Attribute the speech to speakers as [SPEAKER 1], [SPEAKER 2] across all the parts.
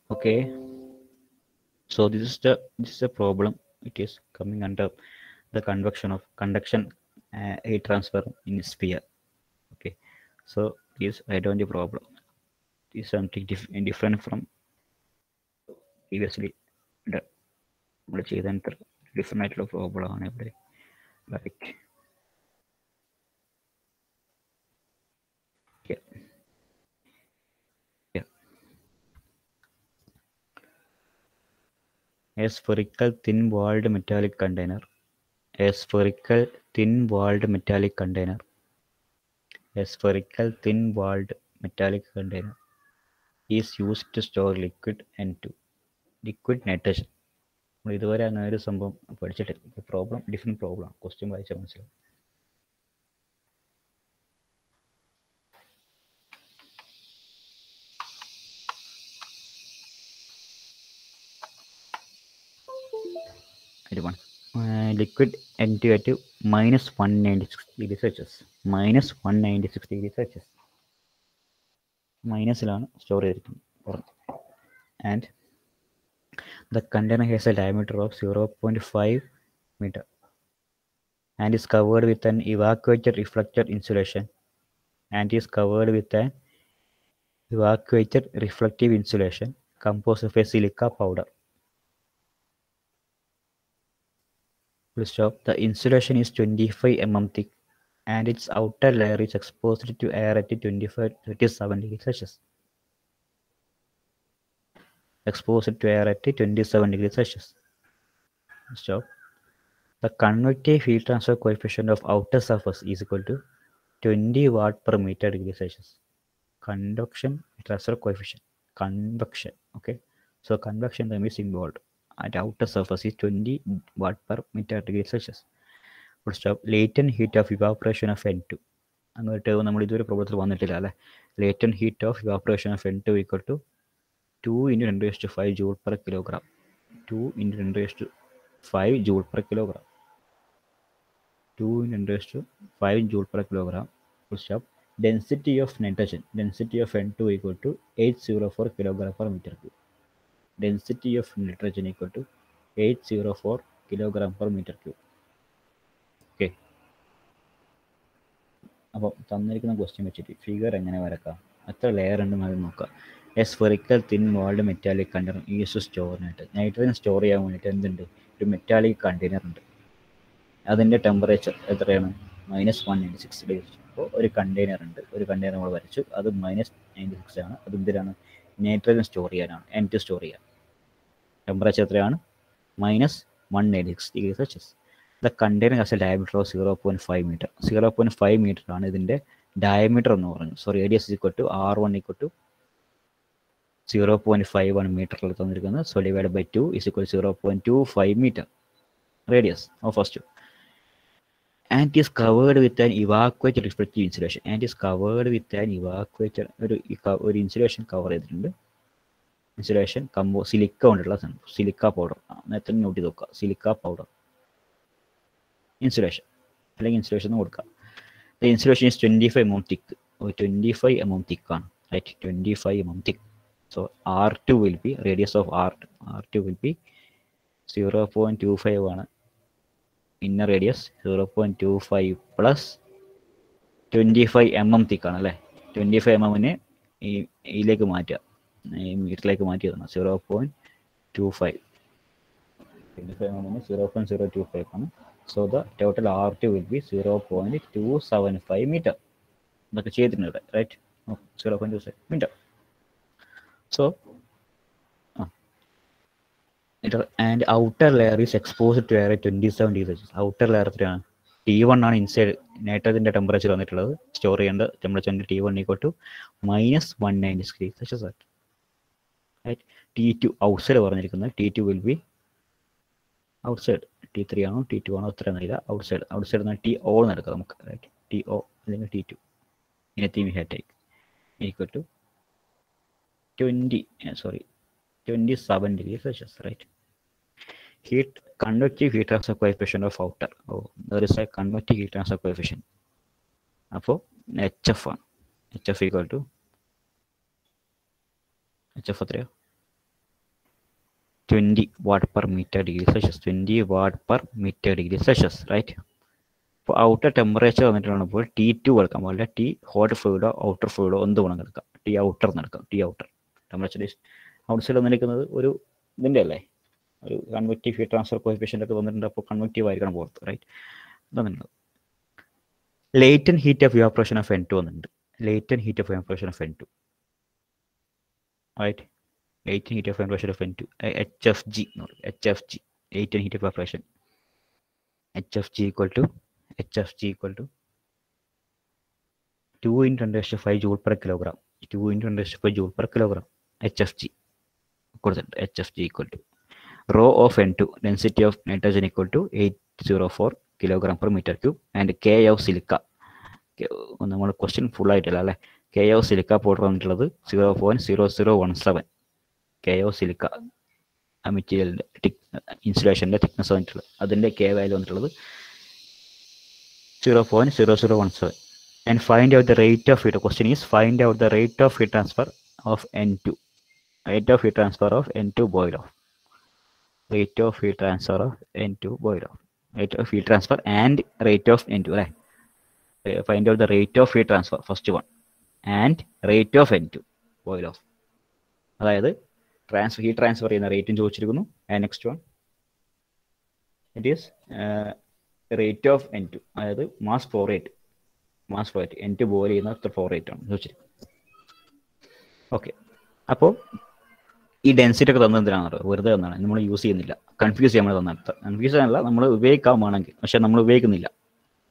[SPEAKER 1] Okay, so this is the problem. It is coming under the conduction heat transfer in sphere. Okay, so this I don't the problem. This is something different from previously നമ്മൾ ചെയ്ത different ആയിട്ടുള്ള problem ആണ് ഇവിടെ. Like yeah, yeah. A spherical thin-walled metallic container. A spherical thin-walled metallic container. A spherical thin-walled metallic container is used to store liquid N2, liquid nitrogen. നമ്മൾ ഇതുവരെ അങ്ങനെ ഒരു സംഭവം പഠിച്ചിട്ടില്ല. പ്രോബ്ലം ഡിഫറെൻറ്റ് പ്രോബ്ലം ആണ്. ക്വസ്റ്റ്യൻ വായിച്ചാൽ മനസ്സിലാവും. liquid N2 at minus 196 degrees Celsius. Minus 196 degrees Celsius. മൈനസിലാണ് store ചെയ്തിരിക്കുന്നത്. And the container has a diameter of 0.5 meter and is covered with an evacuated reflector insulation reflective insulation composed of a silica powder. Full stop. The insulation is 25 mm thick and its outer layer is exposed to air at 37 degrees Celsius. Exposed to air at 27 degrees Celsius. Stop. The convective heat transfer coefficient of outer surface is equal to 20 watt per meter degree Celsius. Conduction transfer coefficient. Convection. Okay. So convection term is involved. At outer surface is 20 watt per meter degree Celsius. Full stop. Latent heat of evaporation of N2. അങ്ങനെ term നമ്മൾ ഇതുവരെ പ്രോബ്ലത്തിൽ വന്നിട്ടില്ല അല്ലേ. Latent heat of evaporation of N2 equal to 2 × 10⁵ joule per kilogram. 2 × 10⁵ joule per kilogram. 2 × 10⁵ joule per kilogram. Full stop. Density of nitrogen. Density of N2 equal to 804 kilogram per meter cube. Density of nitrogen equal to 804 kilogram per meter cube. Okay. അപ്പോൾ തന്നിരിക്കുന്ന question വെച്ചിട്ട് figure എങ്ങനെ വരക്കാം, എത്ര layer ഉണ്ടെന്ന് അത് നോക്കാം. A spherical thin walled metallic container use store nitrogen store ചെയ്യാൻ വേണ്ടിയിട്ട് എന്തുണ്ട്, ഒരു മെറ്റാലിക് കണ്ടെയ്നർ ഉണ്ട്. അതിൻ്റെ ടെമ്പറേച്ചർ എത്രയാണ്, -196 ഡിഗ്രി. അപ്പോൾ ഒരു കണ്ടെയ്നർ ഉണ്ട്, ഒരു കണ്ടെയ്നർ നമ്മൾ വരച്ചു, അത് -96 ആണ്. അത് എന്തിനാണ്, നൈട്രജൻ സ്റ്റോർ ചെയ്യാനാണ്, N2 സ്റ്റോർ ചെയ്യാൻ. ടെമ്പറേച്ചർ എത്രയാണ്, -196 degree Celsius. The container has a diameter of 0.5 metre. 0.5 metre ആണ് ഇതിൻ്റെ ഡയമീറ്റർ എന്ന് പറഞ്ഞു. So radius equal to R1 equal to 0.51 മീറ്ററിൽ തന്നിരിക്കുന്നത്. So divide by 2 is equal 0.25 metre radius of first. And is covered with an evacuated reflective insulation. And is covered with an evacuated ഒരു insulation cover ചെയ്തിട്ടുണ്ട്. Insulation silica കൊണ്ടുള്ള സാധനം, silica powder. നേരത്തെ note ചെയ്ത് നോക്കുക, silica powder insulation അല്ലെങ്കിൽ insulation എന്ന് കൊടുക്കുക. The insulation is 25 mm thick. 25 mm തിക്കാണ്, right, 25 mm thick. So R2 will be, radius of R2 will be 0.25 ആണ്. ഇന്നർ റേഡിയസ് 0.25 പ്ലസ് 25 mm തിക്കാണ് അല്ലേ. 25 mm ഇതിലേക്ക് മാറ്റുക, മീറ്ററിലേക്ക് മാറ്റിയതാണ്. 0.25 25 mm 0.025 ആണ്. So the total R2 will be 0.275 metre. ഇതൊക്കെ ചെയ്തിട്ടുണ്ട് ഇവിടെ, right. 0.27 metre. So and outer layer is exposed to air at 27 degrees. Outer layer എത്രയാണ്, T1 ആണ് ഇൻസൈഡ് നൈട്രജൻ്റെ ടെമ്പറേച്ചർ വന്നിട്ടുള്ളത്. സ്റ്റോർ ചെയ്യേണ്ട temperature T1 equal to -196 degrees Celsius. Right. T2 outside പറഞ്ഞിരിക്കുന്നത്. T2 will be outside. T3 ആണോ T2 ആണോ അത്ര അറിയില്ല. ഔട്ട്സൈഡ് എന്നാൽ TO നടക്കുക നമുക്ക്, റൈറ്റ്. TO അല്ലെങ്കിൽ T2 ഇനത്തെയും ഹേറ്റേക്ക് equal to 27 degrees Celsius, right? Convective heat transfer coefficient of outer. There is a convective heat transfer coefficient. അപ്പോൾ HF ആണ്. HF ഈക്വൽ ടു HF എത്രയോ 20 watt per meter degree Celsius. 20 watt per meter degree Celsius, right? അപ്പോൾ outer temperature വന്നിട്ടുള്ളപ്പോൾ T2 എടുക്കാൻ പാടില്ല. T hot ഫ്ലൂയിഡോ outer ഫ്ലൂയിഡോ എന്ത് വേണം എടുക്കാം. T outer എടുക്കാം. T outer temperature out side വന്നിരിക്കുന്നത് ഒരു ഇതിൻ്റെ അല്ലേ, ഒരു കൺവെക്റ്റീവ് ഹീറ്റ് ട്രാൻസ്ഫർ കോഎഫിഷ്യൻ്റ് ഒക്കെ വന്നിട്ടുണ്ട്. അപ്പോൾ കൺവെക്റ്റീവ് ആയിരിക്കണം പുറത്ത്, റൈറ്റ്? ഇതാണ് latent heat of evaporation of N2 വന്നിട്ടുണ്ട്. Latent heat of evaporation of N2, right? latent heat of evaporation of N2, HFG, HFG, latent heat of evaporation, HFG equal to 2 into 10 raised to 5 joule per kilogram, 2 into 10 raised to 5 joule per kilogram, HFG, HFG equal to rho of N2, density of nitrogen equal to 804 kilogram per meter cube, and K of silica, നമ്മൾ question full ആയിട്ടില്ല അല്ലേ. K of silica powder വന്നിട്ടുള്ളത് 0.0017, K of silica ആ മെറ്റീരിയലിൻ്റെ ഇൻസുലേഷൻ്റെ thickness വന്നിട്ടുള്ളത്, അതിൻ്റെ K value വന്നിട്ടുള്ളത് 0.0017. And find out the rate of heat. Question is find out the rate of heat transfer of N2. Rate of heat transfer of N2 boil off. Rate of heat transfer of N2 boil off. Rate of heat transfer and rate of N2, right? Find out the rate of heat transfer, first one, and rate of N2 boil off. അതായത് heat transfer ചെയ്യുന്ന റേറ്റും ചോദിച്ചിരിക്കുന്നു. And next one it is rate of N2, അതായത് mass flow rate N2 boil ചെയ്യുന്ന അത്ര flow rate ആണ് ചോദിച്ചിരിക്കുന്നത്. Okay, അപ്പോൾ ഈ ഡെൻസിറ്റി ഒക്കെ തന്നെന്തിനാണ് വെറുതെ തന്നാണ്, നമ്മൾ യൂസ് ചെയ്യുന്നില്ല. കൺഫ്യൂസ് ചെയ്യാൻ വേണ്ടി തന്നാൽ, കൺഫ്യൂസ് ചെയ്യാനല്ല, നമ്മൾ ഉപയോഗിക്കാൻ വേണമെങ്കിൽ, പക്ഷേ നമ്മൾ ഉപയോഗിക്കുന്നില്ല.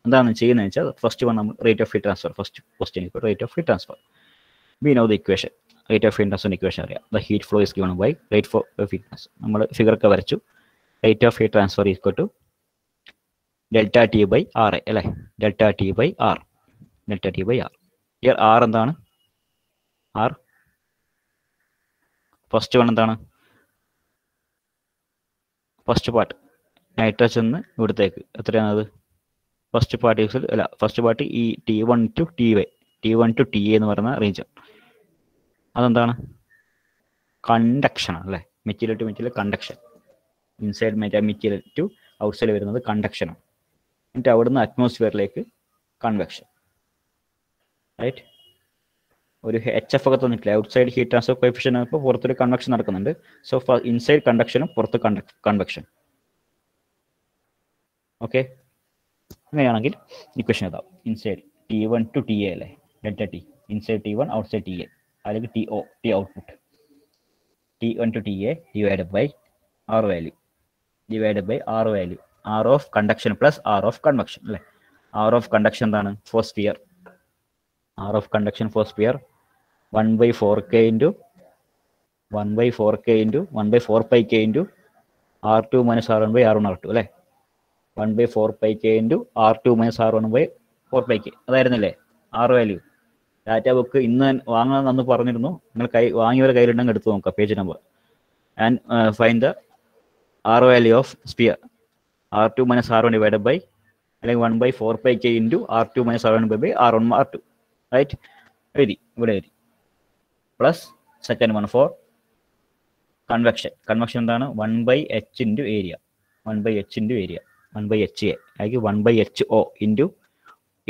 [SPEAKER 1] എന്താണ് ചെയ്യുന്നത് വെച്ചാൽ ഫസ്റ്റ് വൺ നമ്മൾ rate of heat transfer, first question rate of heat transfer. We know the equation, rate of heat transfer equation അറിയാം. The heat flow is given by rate of heat transfer. നമ്മൾ ഫിഗറൊക്കെ വരച്ചു. Rate of heat transfer equal to delta T by R A അല്ലേ, delta T by R. Here R എന്താണ്? R first one എന്താണ്? First part nitrogen ഇവിടത്തേക്ക് എത്രയാണത്? First part അല്ല, first part ഈ T1 to TA, T1 to TA എന്ന് പറയുന്ന region, അതെന്താണ്? കണ്ടക്ഷൻ അല്ലേ, material to material conduction. Inside material to outside വരുന്നത് കണ്ടക്ഷനാണ്. എന്നിട്ട് അവിടുന്ന് അറ്റ്മോസ്ഫിയറിലേക്ക് കൺവെക്ഷൻ, റൈറ്റ്? ഒരു HF ഒക്കെ തന്നിട്ടില്ല, ഔട്ട്സൈഡ് ഹീറ്റ് ട്രാൻസ്ഫർ കോഎഫിഷ്യന്റ് ആകുമ്പോൾ പുറത്തൊരു കൺവെക്ഷൻ നടക്കുന്നുണ്ട്. സോ ഇൻസൈഡ് കണ്ടക്ഷനും പുറത്ത് കൺവെക്ഷൻ. ഓക്കെ, അങ്ങനെയാണെങ്കിൽ ഇക്വേഷൻ ഇതാവും. ഇൻസൈഡ് T1 to TA അല്ലേ, delta T. Inside T1, outside TA, അല്ലെങ്കിൽ TO, T output. T1 to TA divided by R value, R of conduction plus R of convection അല്ലേ. R of conduction എന്താണ്? For sphere. R of conduction for sphere 1/4K into 1/4K into 1/4πK into R2 minus R1 by R1 R2 അല്ലേ. 1/4πK into R2 minus R1 by 4πK, അതായിരുന്നില്ലേ R value. Data book ഇന്ന് വാങ്ങാമെന്ന് പറഞ്ഞിരുന്നു. നിങ്ങൾ വാങ്ങിയവരെ കയ്യിലുണ്ടെങ്കിൽ എടുത്ത് നോക്കാം page number. And find the R value of sphere. R2 minus R1 divided by അല്ലെങ്കിൽ 1/4πK into R2 minus R1 by R1 R2, right? എഴുതി, ഇവിടെ എഴുതി. Plus second one for convection. Convection എന്താണ്? 1/h into area, 1/h into area, 1/HA ആയിരിക്കും 1/HO into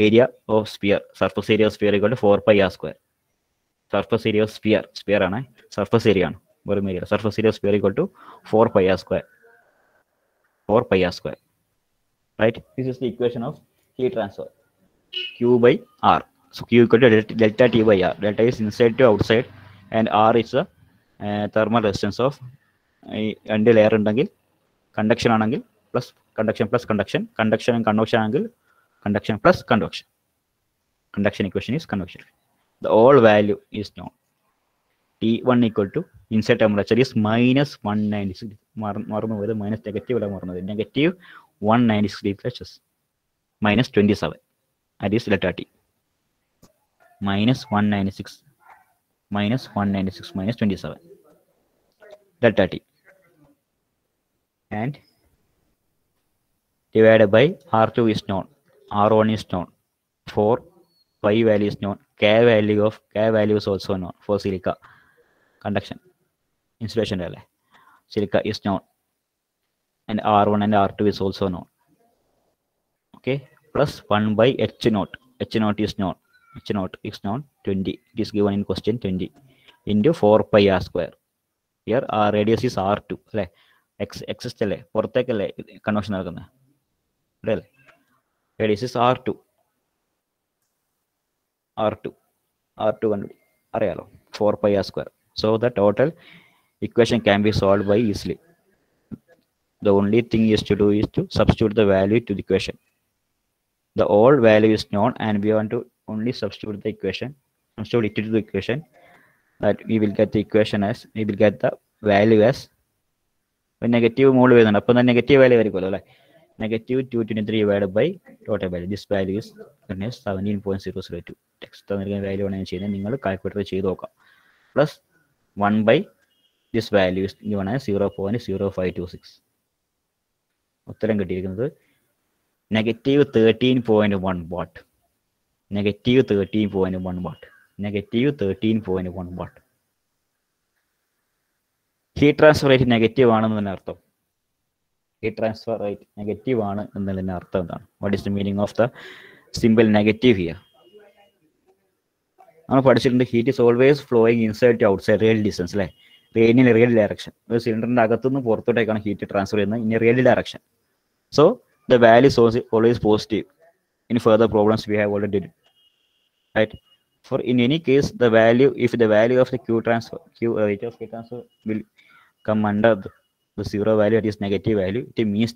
[SPEAKER 1] area of sphere. Surface area of sphere equal to 4πr². Surface area of sphere ആണ്, surface area ആണ്, വെറും area. Surface area of sphere equal to 4πr², right? This is the equation of heat transfer, Q by R. So Q equal to delta T by R. Delta is inside to outside and R is the thermal resistance of രണ്ട് layer ഉണ്ടെങ്കിൽ conduction ആണെങ്കിൽ plus conduction plus conduction, conduction and convection ആണെങ്കിൽ conduction plus convection. Conduction equation is convection. The all value is known. T1 equal to inside temperature is minus 196. മറന്നു പോയത് minus negative അല്ല മറന്നത്, negative 196 degree Celsius minus 27. That is delta T. Minus 196 minus 27 delta T, and divided by R2 is known, R1 is known, 4 pi value is known, K value is also known for silica conduction insulation. silica is known, and R1 and R2 is also known. Okay, plus 1 by H naught. H naught is known. H naught is known 20. It is given in question 20 into 4 pi r square. Here our radius is R2. X അല്ലേ പുറത്തേക്കല്ലേ conversion നടക്കുന്നത് ഇവിടെ അല്ലേ radius is R2. R2 കണ്ടുപിടി അറിയാലോ 4 pi r square. So the total equation can be solved by easily. The only thing is to do is to substitute the value to the equation. The old value is known and we want to only substitute the equation, substitute it to the equation, that we will get the equation as, we will get the value as negative mode വരുന്നുണ്ട്. അപ്പോൾ negative value ആയിരിക്കുമല്ലോ അല്ലേ. negative 223 divided by total value. This value is 17.002. Text തന്നിരിക്കുന്ന value ആണ് ഞാൻ ചെയ്യുന്നത്. നിങ്ങൾ calculator ചെയ്ത് നോക്കാം. Plus 1 by this value is given as 0.0526. ഉത്തരം കിട്ടിയിരിക്കുന്നത് negative 13.1 watt. Negative 13.1 watt. Negative 13.1 watt. Heat transfer rate negative ആണെന്നതിന് അർത്ഥം. Heat transfer rate negative ആണ് എന്നതിന് അർത്ഥം എന്താണ്? What is the meaning of the symbol negative here? നമ്മൾ പഠിച്ചിട്ടുണ്ട് heat is always flowing inside to outside real distance അല്ലേ. Real direction. ഒരു സിലിണ്ടറിന്റെ അകത്തുനിന്ന് പുറത്തോട്ടേക്കാണ് ഹീറ്റ് ട്രാൻസ്ഫർ ചെയ്യുന്നത് in real direction. So the value is always positive. In further problems we have already did it, right? For in any case the value, if the value of the Q rate of Q transfer will come under the zero value, that is negative value, it means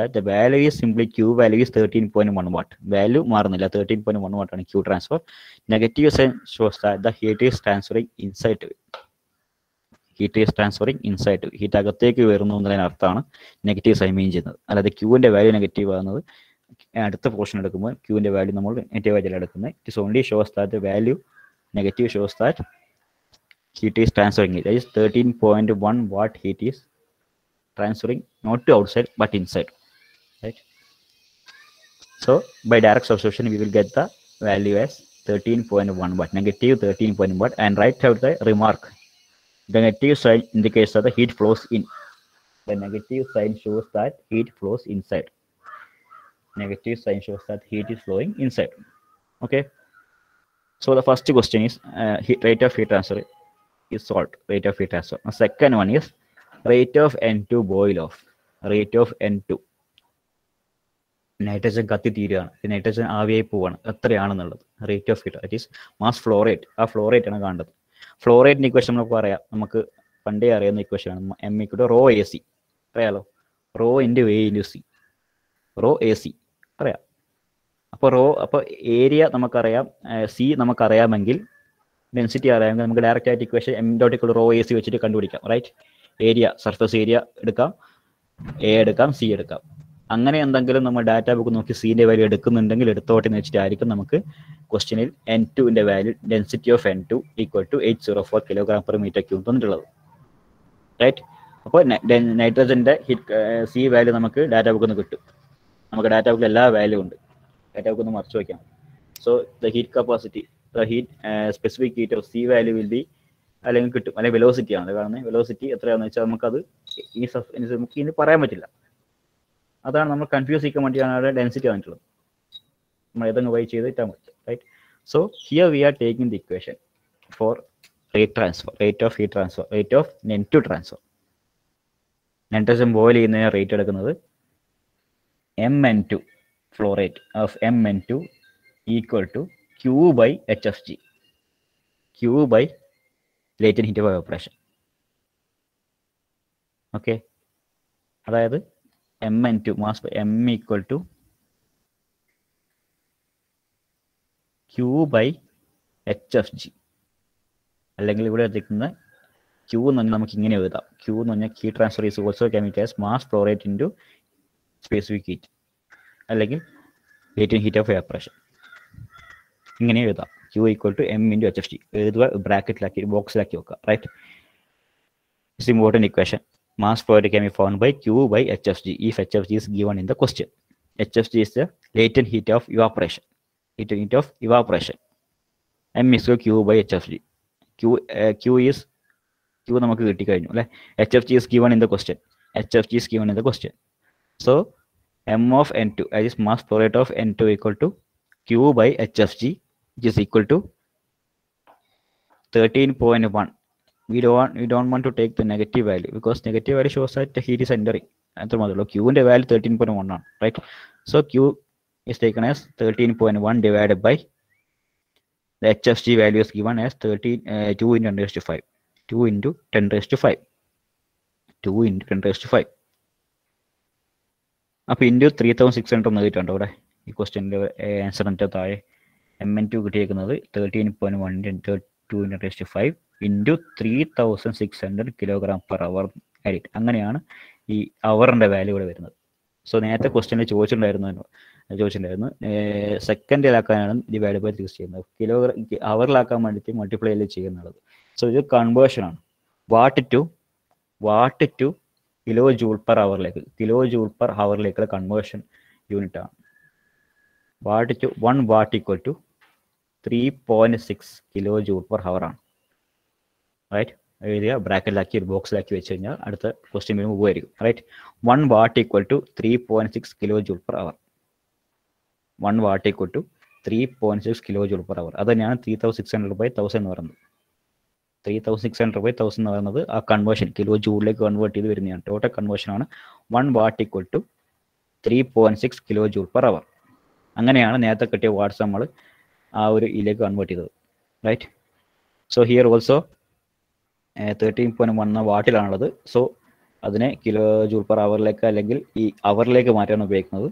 [SPEAKER 1] that the value is simply Q value is 13.1 watt. Value മാറുന്നില്ല, 13.1 watt ആണ് Q transfer. Negative sign shows that the heat is transferring inside to it. Heat is transferring inside. Heat അകത്തേക്ക് വരുന്നു എന്നതിന് അർത്ഥമാണ് negative sign മീൻ ചെയ്യുന്നത്. അല്ലാതെ ക്യൂവിൻ്റെ value negative ആകുന്നത് അടുത്ത പോർഷൻ എടുക്കുമ്പോൾ ക്യൂവിൻ്റെ വാല്യൂ നമ്മൾ നെഗറ്റീവ് ആയിട്ടല്ല എടുക്കുന്നത്. It is only shows that the value negative shows that heat is transferring. It is 13.1 watt heat is transferring not to outside but inside, right? So by direct substitution we will get the value as 13.1 watt, negative 13.1 watt, and write out the remark. The negative sign indicates that the heat flows in. The negative sign shows that heat flows inside. Negative sign shows that heat is flowing inside. Okay. So the first question is rate of heat transfer is solved. Rate of heat transfer. The second one is rate of N2 boil off. Rate of N2. Nitrogen കത്തി തീരുകയാണ്, nitrogen ആവിയായി പോവാണ്, എത്രയാണെന്നുള്ളത് rate of heat. That is mass flow rate. ആ flow rate ആണ് കാണേണ്ടത്. Flow റേറ്റിന്റെ equation നമുക്ക് പറയാം, നമുക്ക് പണ്ടേ അറിയുന്ന ഇക്വേഷൻ ആണ്. M equal rho A C അറിയാലോ. Rho into A into C, rho A C അറിയാം. അപ്പോൾ ഏരിയ നമുക്കറിയാം, സി നമുക്കറിയാമെങ്കിൽ, ഡെൻസിറ്റി അറിയാമെങ്കിൽ നമുക്ക് ഡയറക്റ്റ് ആയിട്ട് equation M dot equal rho A C വെച്ചിട്ട് കണ്ടുപിടിക്കാം, റൈറ്റ്? ഏരിയ, സർഫസ് ഏരിയ എടുക്കാം, എ എടുക്കാം, സി എടുക്കാം. അങ്ങനെ എന്തെങ്കിലും നമ്മൾ ഡാറ്റ ബുക്ക് നോക്കി സീൻ്റെ വാല്യൂ എടുക്കുന്നുണ്ടെങ്കിൽ എടുത്തോട്ടെ എന്ന് വെച്ചിട്ടായിരിക്കും നമുക്ക് ക്വസ്റ്റ്യനിൽ N2ന്റെ value, density of N2 equal to 804 kg/m³ തന്നിട്ടുള്ളത്, റൈറ്റ്? അപ്പോൾ നൈട്രജന്റെ ഹിറ്റ് സി വാല്യൂ നമുക്ക് ഡാറ്റ ബുക്കിൽ നിന്ന് കിട്ടും. നമുക്ക് ഡാറ്റ ബുക്കിൽ എല്ലാ വാല്യൂ ഉണ്ട്, ഡാറ്റ ബുക്ക് ഒന്ന് മറിച്ച് വയ്ക്കാം. So the heat capacity, the heat specific heat of C value will be, അല്ലെങ്കിൽ കിട്ടും, അല്ലെങ്കിൽ വെലോസിറ്റി ആണ് കാണുന്നത്. വെലോസിറ്റി എത്രയാണെന്ന് വെച്ചാൽ നമുക്കത് നമുക്ക് ഇനി പറയാൻ പറ്റില്ല. അതാണ് നമ്മൾ കൺഫ്യൂസ് ചെയ്യാൻ വേണ്ടിയാണ് അവിടെ ഡെൻസിറ്റി വന്നിട്ടുള്ളത്. നമ്മൾ ഏതെങ്കിലും വൈ ചെയ്ത് ഇട്ടാൽ മതി, right? So here we are taking the equation for rate transfer, rate of heat transfer, rate of N2 transfer. Nitrogen boil ചെയ്യുന്നതിന് റേറ്റ് എടുക്കുന്നത് MN2, flow rate of MN2 equal to Q by HFG, Q by latent heat of evaporation. Okay, അതായത് MN2 mass by M equal to Q by HFG. അല്ലെങ്കിൽ ഇവിടെ എത്തിക്കുന്ന Q എന്ന് പറഞ്ഞാൽ നമുക്ക് ഇങ്ങനെ എഴുതാം. Q എന്ന് പറഞ്ഞാൽ heat transfer is also chemical as mass flow rate into specific heat, അല്ലെങ്കിൽ ലേറ്റന്റ് ഹീറ്റ് ഓഫ് എവാപ്പറേഷൻ. ഇങ്ങനെ എഴുതാം. Q equal to M into HFG എഴുതുക, ബ്രാക്കറ്റിലാക്കി ബോക്സിലാക്കി വെക്കുക, right? It's important equation. Mass flow rate can be found by Q by HFG if HFG is given in the question. HFG is the latent heat of evaporation. Latent heat of evaporation. M is Q by HFG. Q is Q നമുക്ക് കിട്ടിക്കഴിഞ്ഞു അല്ലേ. HFG is given in the question. HFG is given in the question. So M of N2, that is mass flow rate of N2 equal to Q by HFG, which is equal to 13.1. We don't want to take the negative value because negative value shows that the heat is entering. Q in the value 13.1, right? So Q is taken as 13.1 divided by the HFG value is given as 2 into 10 raised to 5. 2 into 10 raised to 5. 2 into 10 raised to 5. അപ്പോൾ into 3600 എന്ന് കിട്ടുന്നുണ്ട് അവിടെ ഈ ക്വസ്റ്റ്യൻ്റെ ആൻസറിൻ്റെ താഴെ. MN2 കിട്ടിയേക്കുന്നത് 13.1 into 2 into 10 raised to 5 into 3600 kg/h. അങ്ങനെയാണ് ഈ അവറിൻ്റെ value ഇവിടെ വരുന്നത്. സോ നേരത്തെ ക്വസ്റ്റ്യനിൽ ചോദിച്ചിട്ടുണ്ടായിരുന്നു സെക്കൻഡിലാക്കാനാണ് ഡിവൈഡ് ബൈ 3 ചെയ്യുന്നത്. അവറിലാക്കാൻ വേണ്ടിയിട്ട് മൾട്ടിപ്ലൈ അല്ലേ ചെയ്യുന്നത്. സോ ഇത് കൺവേർഷനാണ്. Watt to kilo joule per ഹവറിലേക്കുള്ള കൺവേർഷൻ യൂണിറ്റ് ആണ്. Watt to 1 watt equal to 3.6 kilo joule per hour ആണ്. റൈറ്റ്, എഴുതിയ ബ്രാക്കറ്റിലാക്കി ഒരു ബോക്സിലാക്കി വെച്ച് കഴിഞ്ഞാൽ അടുത്ത ക്വസ്റ്റ്യൻ വരുമ്പോൾ ഉപകരിക്കും. Right, 1 watt equal to 3.6 kilo joule per hour. 1 watt equal to 3.6 kilo joule per hour. അത് തന്നെയാണ് 3600/1000 എന്ന് പറയുന്നത്. 3600/1000 എന്ന് പറയുന്നത് ആ കൺവേർഷൻ കിലോ ജൂളിലേക്ക് കൺവേർട്ട് ചെയ്ത് വരുന്നതാണ്. ടോട്ടൽ കൺവേർഷനാണ് 1 watt equal to 3.6 kilo joule per hour. അങ്ങനെയാണ് നേരത്തെ കിട്ടിയ വാട്ട്സ് നമ്മൾ ആ ഒരു ഇതിലേക്ക് കൺവേർട്ട് ചെയ്തത്. റൈറ്റ്, സോ ഹിയർ ഓൾസോ 13.1 വാട്ടിലാണുള്ളത്. സോ അതിനെ കിലോ ജൂൾ പെർ അവറിലേക്ക് അല്ലെങ്കിൽ ഈ അവറിലേക്ക് മാറ്റാണ് ഉപയോഗിക്കുന്നത്.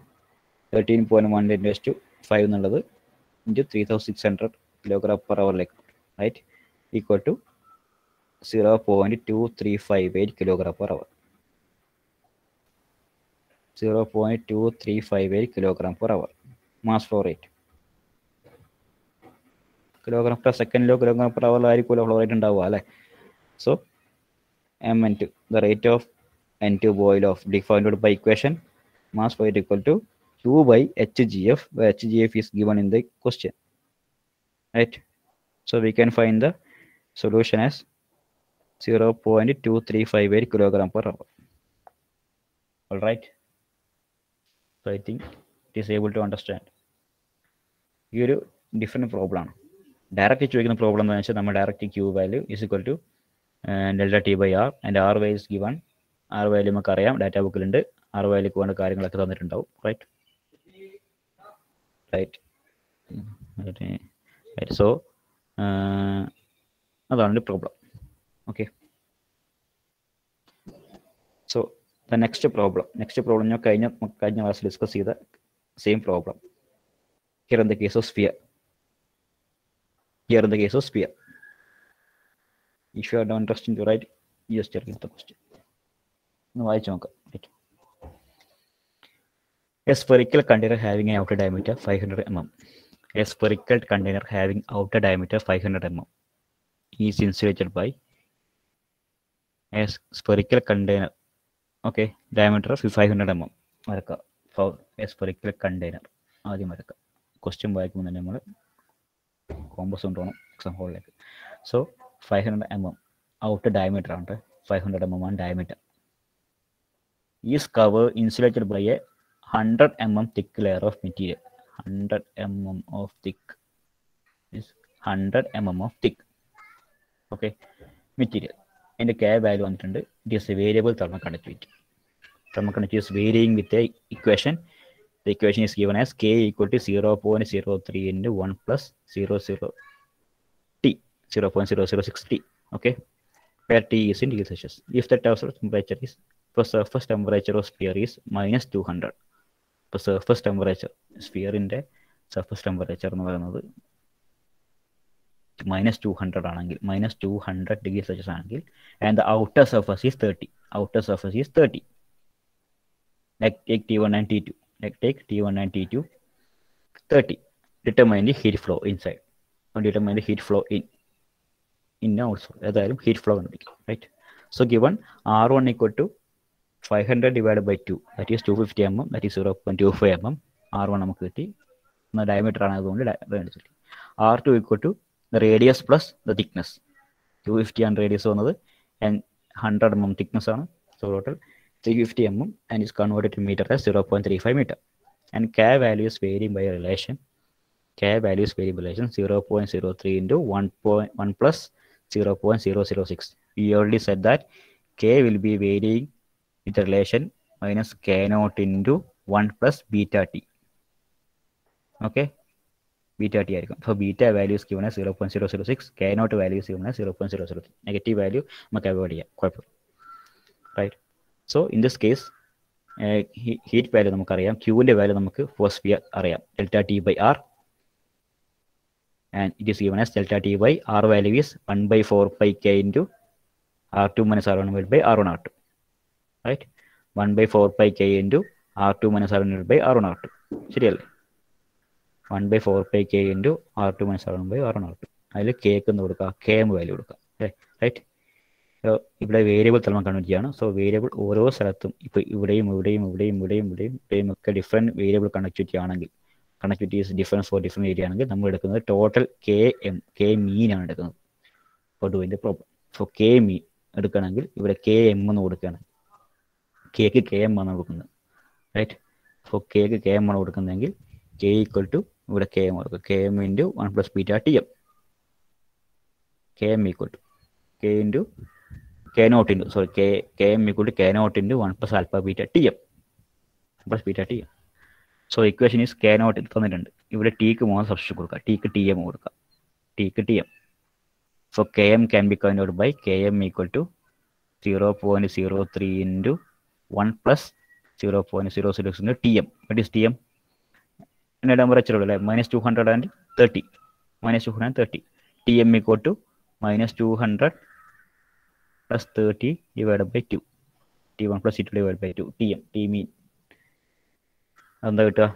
[SPEAKER 1] 13.1 into 5 എന്നുള്ളത് into 3600 kg/h, right, equal to 0.2358 kg/h. 0.2358 kg/h mass flow rate. kg/s kg/h flow rate ഉണ്ടാവുക അല്ലേ. So MN2, the rate of N2 boil off defined by equation mass flow rate equal to Q by HGF, where HGF is given in the question, right? So we can find the solution as 0.2358 kg/h. All right, so I think it is able to understand. ഈ ഒരു different problem ആണ്. Direct ചോദിക്കുന്ന problem എന്ന് വെച്ചാൽ നമ്മൾ direct Q value is equal to ΔT/R and R value is given. R value നമുക്ക് അറിയാം, data ബുക്കിലുണ്ട്. R വാല്യൂക്ക് വേണ്ട കാര്യങ്ങളൊക്കെ തന്നിട്ടുണ്ടാവും. റൈറ്റ്, സോ അതാണ് പ്രോബ്ലം. Okay, so the next problem ഞാൻ കഴിഞ്ഞ ക്ലാസ് ഡിസ്കസ് ചെയ്ത same problem. Here in the case of sphere. If you are not interested to write, just check the question. No, I chunk. A spherical container having an outer diameter 500 mm. A spherical container having outer diameter 500 mm is insulated by a spherical container. Okay, diameter of 500 mm. For a spherical container. Question by composite exam hole. So 500 mm outer diameter under 500 mm on diameter is covered insulated by a 100 mm thick layer of material. 100 mm of thick is 100 mm of thick, okay, material. And the K value on it is a variable thermal conductivity. Thermal conductivity is varying with the equation. The equation is given as K equal to 0.03 into 1 plus 0.006 T, okay, where T is in degrees Celsius. If the temperature is, for surface temperature of sphere is minus 200, for surface temperature sphere in the surface temperature minus 200 ആണെങ്കിൽ, minus 200 degrees Celsius ആണെങ്കിൽ, and the outer surface is 30. Like take T1 and T2. 30. Determine the heat flow inside. And determine the heat flow in also. That heat flow, right? So given R1 equal to 500 divided by 2, that is 250 mm, that is 0.25 mm. R1 നമുക്ക് കിട്ടി. diameter ആണ്, അതുകൊണ്ട് R2 equal to the radius plus the thickness. 250 ആണ് radius വന്നത്, and 100 mm thickness ആണ്. So total 350 mm and is converted to meter as 0.35 meter. And K values vary by relation. K values vary by relation 0.03 into 1.1 plus 0.006. We already said that K will be varying with the relation minus K naught into 1 plus beta T. Okay, beta T ആയിരിക്കും. So beta value is given as 0.006, K naught value is given as 0.003. Negative value നമുക്ക് avoid ചെയ്യാം, കുഴപ്പമില്ല. Right. So in this case heat value നമുക്കറിയാം, ക്യൂവിൻ്റെ value നമുക്ക് for sphere അറിയാം, delta T by R, and it is given as delta T by R value is 1 by 4 pi K into R2 minus R1 divided by R1 R2. Right? 1 by 4 pi K into R2 minus R1 divided by R1 R2. ശരിയല്ലേ? 1 by 4 pi K into R2 minus R1 by R1 R2. അതിൽ കേക്ക് എന്ന് കൊടുക്കുക, K M value കൊടുക്കുക. Right. ഇവിടെ variable തലം convert ചെയ്യാണ്. So variable ഓരോ സ്ഥലത്തും ഇപ്പോൾ ഇവിടെയും ഒക്കെ ഡിഫറെൻറ്റ് വേരിയബിൾ കണക്ടിവിറ്റി ആണെങ്കിൽ, connectivity is difference for different area ആണെങ്കിൽ നമ്മൾ എടുക്കുന്നത് ടോട്ടൽ കെ മീൻ ആണ് എടുക്കുന്നത് for doing the problem. So K mean എടുക്കുകയാണെങ്കിൽ ഇവിടെ കെ എം എന്ന് കൊടുക്കുകയാണ്, കേക്ക് കെ എം ആണ് കൊടുക്കുന്നത്. റൈറ്റ്. സോ കേക്ക് കെ എം ആണ് കൊടുക്കുന്നതെങ്കിൽ കെ ഈക്വൽ ടു ഇവിടെ കെ എം കൊടുക്കുക, K M into 1 plus beta T M. K M equal to K into K nought into sorry K M equal to K nought into 1 plus alpha beta T M plus beta T M. So equation is K nought തന്നിട്ടുണ്ട്. ഇവിടെ ടിക്ക് മൂന്ന് substitute കൊടുക്കുക, ടിക്ക് T M കൊടുക്കുക, ടിക്ക് T M. So K M can be converted by K M equal to 0.03 into 1 plus 0.006 into T M. What is T M? എൻ്റെ temperature ഉള്ളൂ അല്ലേ, -230 -230. T M equal to -200 plus 30 divided by 2. T1 plus T2 divided by 2. Tm, T mean. എന്താ കിട്ടുക?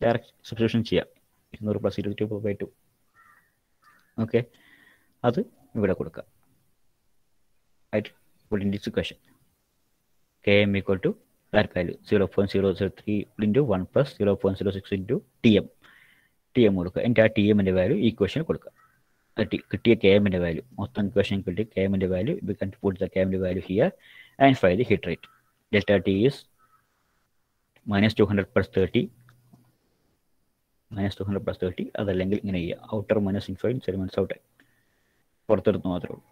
[SPEAKER 1] Direct substitution ചെയ്യാം. 200 plus 2/2. Okay, അത് ഇവിടെ കൊടുക്കുക. Right. Put in this equation K M equal to that value 0.003 into 1 plus 0.06 into T M കൊടുക്കുക. എന്നിട്ട് ആ T എമ്മിൻ്റെ വാല്യൂ ഈക്വേഷൻ കൊടുക്കുക. കിട്ടിയ കെ എമ്മിൻ്റെ വാല്യൂ, മൊത്തം ഇക്വേഷൻ കിട്ടിയ കെ എമ്മിൻ്റെ value, we can put the K എമ്മിൻ്റെ value here and find the heat rate. Delta T is -200 plus 30 -200 plus 30. അതല്ലെങ്കിൽ ഇങ്ങനെ ചെയ്യുക, outer minus inside segments out, പുറത്തെടുത്ത് മാത്രമേ ഉള്ളൂ.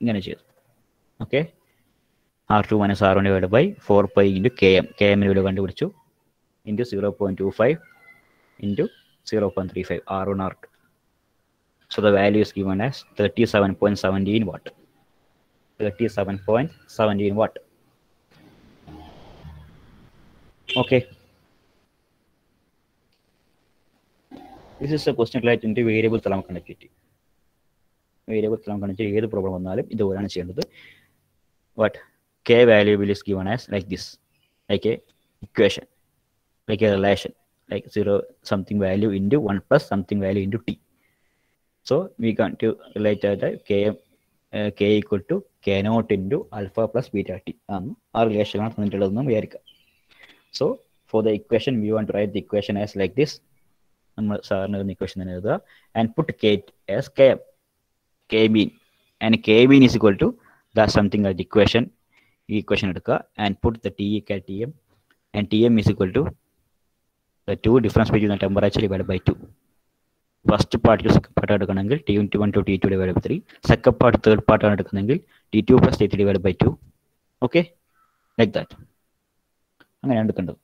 [SPEAKER 1] ഇങ്ങനെ ചെയ്തു. Okay. R2 minus R1 divide by 4 pi into K M. K എമ്മിൻ്റെ വില കണ്ടുപിടിച്ചു. Into 0.25 into 0.35 R1 R2. So the value is given as 37.17 watt. 37.17 watt. Okay. This is a question related to variable thermal conductivity. Variable thermal conductivity ഏത് problem വന്നാലും ഇതുപോലെയാണ് ചെയ്യേണ്ടത്. What K value will is given as like this, like a equation, like a relation, like 0 something value into 1 plus something value into t. So we can to relate that K equal to K naught into alpha plus beta t. Our relation ആണ് തന്നിട്ടുള്ളതെന്ന് വിചാരിക്കുക. So for the equation we want to write the equation as like this. നമ്മൾ സാറിന് equation തന്നെ എഴുതുക and put K as K mean, and K mean is equal to that something like the equation. ഈ equation എടുക്കുക and put the T equal to Tm, and Tm is equal to the two difference between the temperature divided by 2. First part second part എടുക്കണമെങ്കിൽ T1 to T2 divide by 3. Second part third പാർട്ടാണ് എടുക്കുന്നതെങ്കിൽ T2 plus T3 divide by 2. Okay, like that. അങ്ങനെയാണ് എടുക്കേണ്ടത്.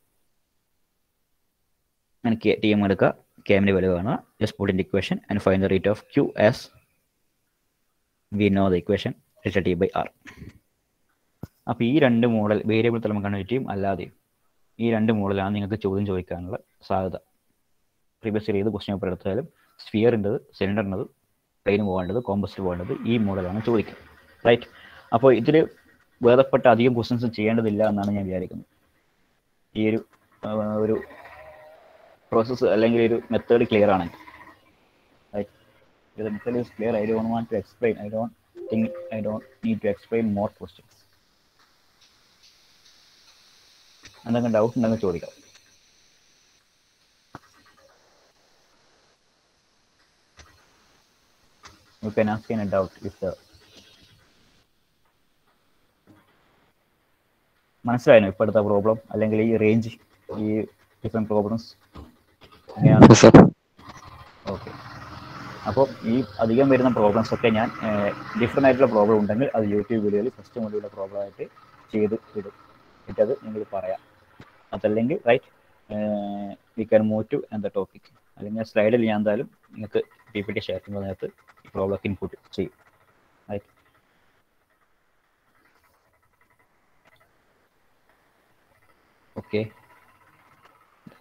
[SPEAKER 1] അങ്ങനെ T M എടുക്കുക, K എമ്മിൻ്റെ വില കാണുക, just put in equation and find the rate of Q as we know the equation delta T by R. അപ്പോൾ ഈ രണ്ട് മോഡൽ, വേരിയബിൾ തലം കണ്ടിട്ടും അല്ലാതെയും, ഈ രണ്ട് മോഡലാണ് നിങ്ങൾക്ക് ചോദ്യം ചോദിക്കാനുള്ള സാധ്യത. പ്രീവിയസ് ഏത് ക്വസ്റ്റ്യൻ പേപ്പർ എടുത്താലും സ്ഫിയറിൻ്റെത്, സിലിണ്ടറിൻ്റെത്, പ്ലെയിന് പോകേണ്ടത്, കോമ്പസിൽ പോകേണ്ടത്, ഈ മോഡലാണ് ചോദിക്കുക. റൈറ്റ്. അപ്പോൾ ഇതിൽ വേദപ്പെട്ട അധികം ക്വസ്റ്റ്യൻസ് ചെയ്യേണ്ടതില്ല എന്നാണ് ഞാൻ വിചാരിക്കുന്നത്. ഈ ഒരു പ്രോസസ്സ് അല്ലെങ്കിൽ ഒരു മെത്തേഡ് ക്ലിയർ ആണ്. Right. The method is clear. I don't want to explain. I don't need to explain more questions. എന്തെങ്കിലും ഡൗട്ട് ഉണ്ടെങ്കിൽ ചോദിക്കാം. You can ask any doubt if the മനസ്സിലായിരുന്നു ഇപ്പോൾ എടുത്ത പ്രോബ്ലം അല്ലെങ്കിൽ ഈ റേഞ്ച് ഈ ഡിഫറെൻറ്റ് പ്രോബ്ലംസ് അങ്ങനെയാണ്. ഓക്കെ, അപ്പോൾ ഈ അധികം വരുന്ന പ്രോബ്ലംസ് ഒക്കെ ഞാൻ ഡിഫറെൻ്റ് ആയിട്ടുള്ള പ്രോബ്ലം ഉണ്ടെങ്കിൽ അത് യൂട്യൂബ് വീഡിയോയിൽ ഫസ്റ്റ് മൊഡ്യൂളിലെ പ്രോബ്ലമായിട്ട് ചെയ്ത് ഇടും. എന്നിട്ടത് നിങ്ങൾ പറയാം. അതല്ലെങ്കിൽ right we can move to എന്താ ടോപ്പിക്. അല്ലെങ്കിൽ സ്ലൈഡിൽ ഞാൻ എന്തായാലും നിങ്ങൾക്ക് PPT ഷെയർ ചെയ്യുന്നതിനകത്ത് ഈ പ്രോബ്ലം ഇൻപുട്ട് ചെയ്യും. Right. Okay,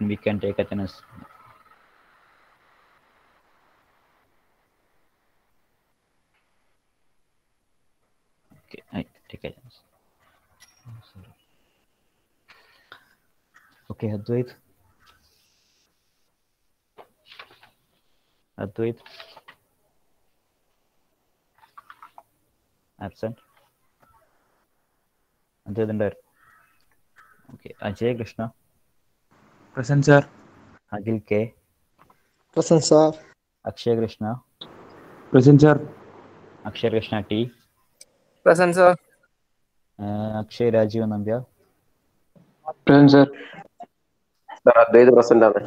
[SPEAKER 1] we can take attendance. Okay, I take attendance. Sorry. Okay, Advait. Absent. Advait under. Okay, Ajay Krishna.
[SPEAKER 2] Present, sir.
[SPEAKER 1] Agil K.
[SPEAKER 3] Present, sir.
[SPEAKER 1] Akshay Krishna.
[SPEAKER 2] Present, sir.
[SPEAKER 1] Akshay Krishna T.
[SPEAKER 4] Present, sir.
[SPEAKER 1] Akshay Rajiv Nambia.
[SPEAKER 2] Present, sir.
[SPEAKER 5] Sir, Advait present ആണ്.